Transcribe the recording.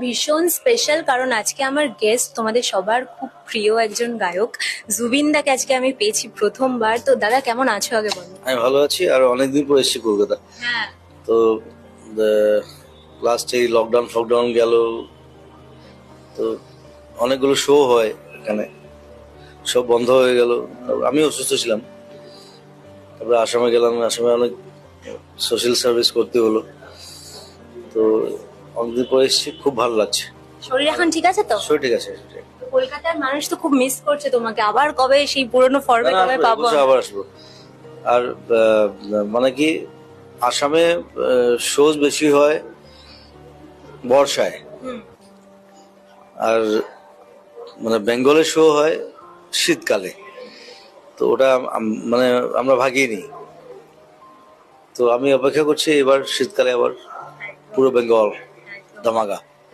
ভীষণ স্পেশাল, কারণ আজকে আমার গেস্ট তোমাদের সবার খুব প্রিয় একজন গায়ক জুবিন দাকে আজকে আমি পেয়েছি প্রথমবার। তো দাদা কেমন আছো আগে বলো। আমি ভালো আছি, আর অনেকদিন পর এসেছি কলকাতা। হ্যাঁ, তো লাস্ট এই লকডাউন ফকডাউন গেল, তো অনেকগুলো শো হয় এখানে, সব বন্ধ হয়ে গেল। আমি অসুস্থ ছিলাম, তারপরে আসামে গেলাম। আসামে অনেক সোশ্যাল সার্ভিস করতে হলো। তো অনেকদিন পর এসেছি, খুব ভালো লাগছে। শরীর এখন ঠিক আছে তো? শরীর ঠিক আছে। কলকাতার মানুষ তো খুব মিস করছে তোমাকে, আবার কবে সেই পুরনো ফর্মে না, কবে পাবো? আবার আসবো। আর মানে কি, আসামে শোজ বেশি হয় বর্ষায়, হুম। আর মানে বেঙ্গলের শো হয় শীতকালে। তো ওটা মানে আমরা ভাগিয়ে নিই। তো আমি অপেক্ষা করছি এবার শীতকালে আবার পুরো বেঙ্গল ধামাকা।